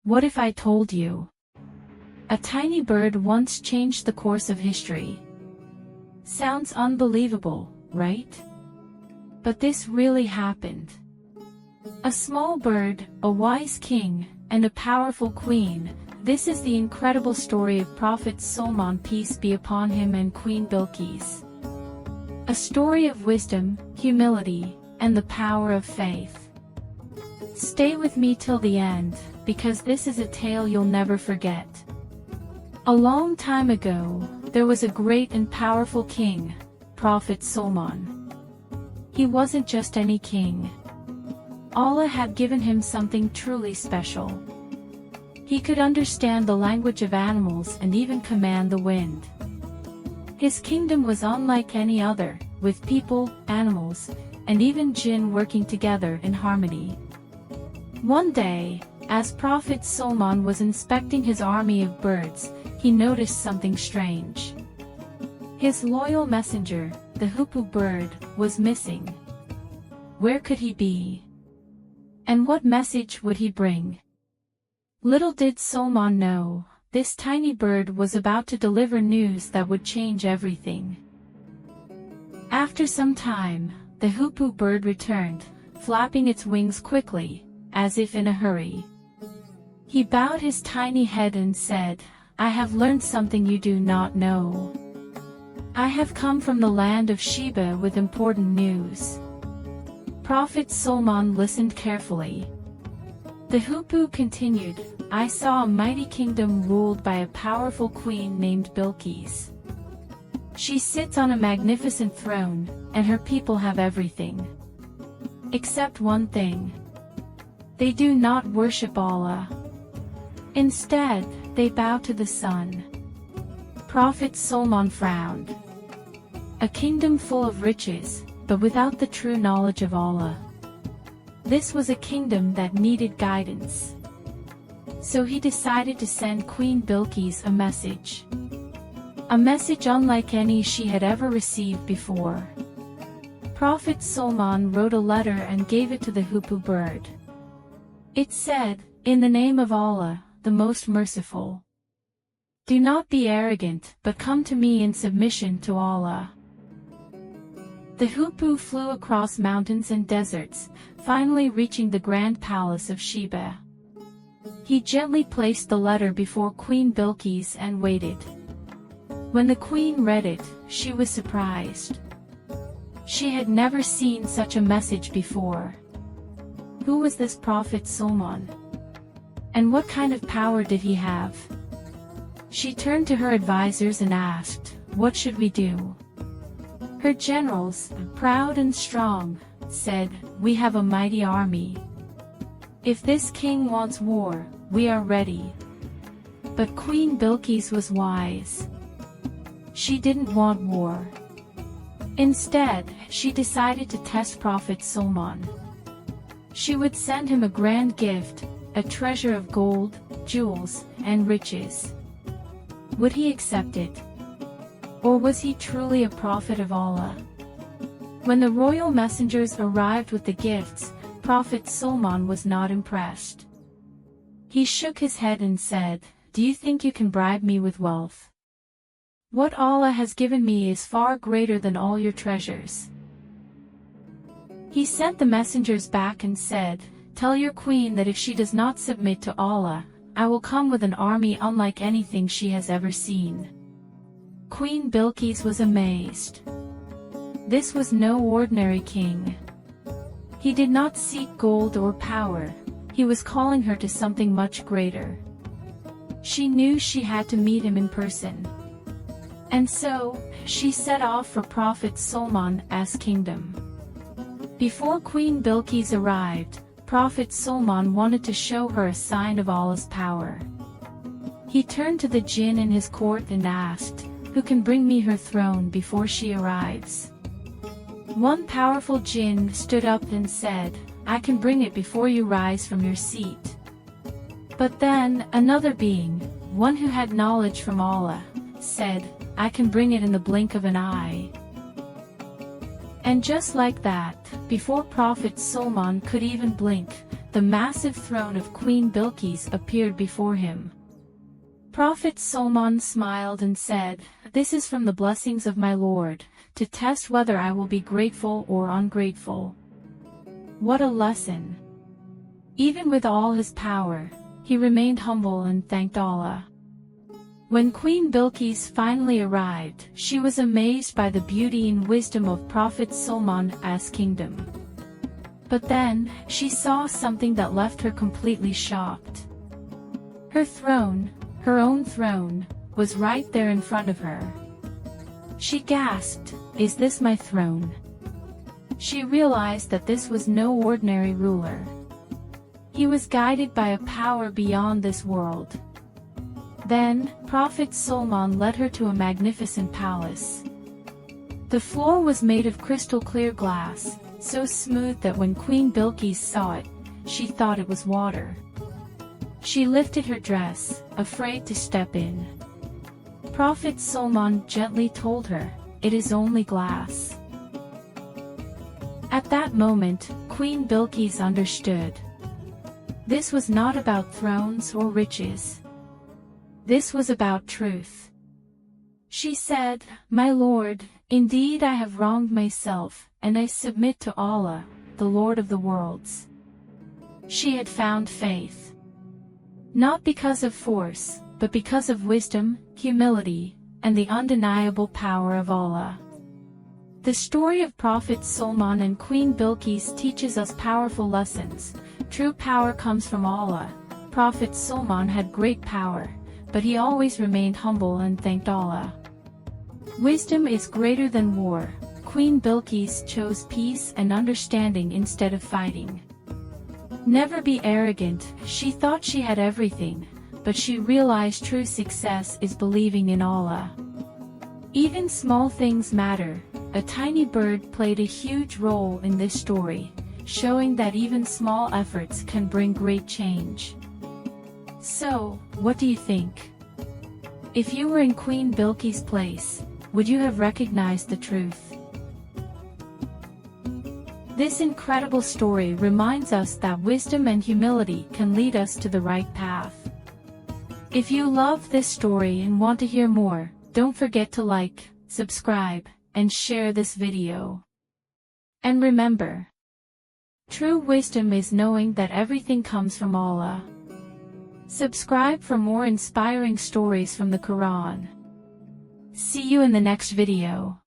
What if I told you? A tiny bird once changed the course of history. Sounds unbelievable, right? But this really happened. A small bird, a wise king, and a powerful queen. This is the incredible story of Prophet Sulaiman, peace be upon him, and Queen Bilqis. A story of wisdom, humility, and the power of faith. Stay with me till the end, because this is a tale you'll never forget. A long time ago, there was a great and powerful king, Prophet Sulaiman. He wasn't just any king. Allah had given him something truly special. He could understand the language of animals and even command the wind. His kingdom was unlike any other, with people, animals, and even jinn working together in harmony. One day, as Prophet Sulaiman was inspecting his army of birds, he noticed something strange. His loyal messenger, the hoopoe bird, was missing. Where could he be? And what message would he bring? Little did Sulaiman know, this tiny bird was about to deliver news that would change everything. After some time, the hoopoe bird returned, flapping its wings quickly, as if in a hurry. He bowed his tiny head and said, "I have learned something you do not know. I have come from the land of Sheba with important news." Prophet Sulaiman listened carefully. The hoopoe continued, "I saw a mighty kingdom ruled by a powerful queen named Bilqis. She sits on a magnificent throne, and her people have everything. Except one thing. They do not worship Allah. Instead, they bow to the sun." Prophet Sulaiman frowned. A kingdom full of riches, but without the true knowledge of Allah. This was a kingdom that needed guidance. So he decided to send Queen Bilqis a message. A message unlike any she had ever received before. Prophet Sulaiman wrote a letter and gave it to the hoopoe bird. It said, "In the name of Allah, the most merciful. Do not be arrogant, but come to me in submission to Allah." The hoopoe flew across mountains and deserts, finally reaching the grand palace of Sheba. He gently placed the letter before Queen Bilqis and waited. When the queen read it, she was surprised. She had never seen such a message before. Who was this Prophet Sulaiman? And what kind of power did he have? She turned to her advisors and asked, "What should we do?" Her generals, proud and strong, said, "We have a mighty army. If this king wants war, we are ready." But Queen Bilqis was wise. She didn't want war. Instead, she decided to test Prophet Sulaiman. She would send him a grand gift, a treasure of gold, jewels, and riches. Would he accept it? Or was he truly a prophet of Allah? When the royal messengers arrived with the gifts, Prophet Sulaiman was not impressed. He shook his head and said, "Do you think you can bribe me with wealth? What Allah has given me is far greater than all your treasures." He sent the messengers back and said, "Tell your queen that if she does not submit to Allah, I will come with an army unlike anything she has ever seen." Queen Bilqis was amazed. This was no ordinary king. He did not seek gold or power. He was calling her to something much greater. She knew she had to meet him in person. And so, she set off for Prophet Sulaiman as kingdom. Before Queen Bilqis arrived, Prophet Sulaiman wanted to show her a sign of Allah's power. He turned to the jinn in his court and asked, "Who can bring me her throne before she arrives?" One powerful jinn stood up and said, "I can bring it before you rise from your seat." But then, another being, one who had knowledge from Allah, said, "I can bring it in the blink of an eye." And just like that, before Prophet Sulaiman could even blink, the massive throne of Queen Bilqis appeared before him. Prophet Sulaiman smiled and said, "This is from the blessings of my Lord, to test whether I will be grateful or ungrateful." What a lesson! Even with all his power, he remained humble and thanked Allah. When Queen Bilqis finally arrived, she was amazed by the beauty and wisdom of Prophet Sulaiman's kingdom. But then, she saw something that left her completely shocked. Her throne, her own throne, was right there in front of her. She gasped, "Is this my throne?" She realized that this was no ordinary ruler. He was guided by a power beyond this world. Then, Prophet Sulaiman led her to a magnificent palace. The floor was made of crystal clear glass, so smooth that when Queen Bilqis saw it, she thought it was water. She lifted her dress, afraid to step in. Prophet Sulaiman gently told her, "It is only glass." At that moment, Queen Bilqis understood. This was not about thrones or riches. This was about truth. She said, "My Lord, indeed I have wronged myself, and I submit to Allah, the Lord of the worlds." She had found faith. Not because of force, but because of wisdom, humility, and the undeniable power of Allah. The story of Prophet Sulaiman and Queen Bilqis teaches us powerful lessons. True power comes from Allah. Prophet Sulaiman had great power, but he always remained humble and thanked Allah. Wisdom is greater than war. Queen Bilqis chose peace and understanding instead of fighting. Never be arrogant. She thought she had everything, but she realized true success is believing in Allah. Even small things matter. A tiny bird played a huge role in this story, showing that even small efforts can bring great change. So, what do you think? If you were in Queen Bilqis' place, would you have recognized the truth? This incredible story reminds us that wisdom and humility can lead us to the right path. If you love this story and want to hear more, don't forget to like, subscribe, and share this video. And remember, true wisdom is knowing that everything comes from Allah. Subscribe for more inspiring stories from the Quran. See you in the next video.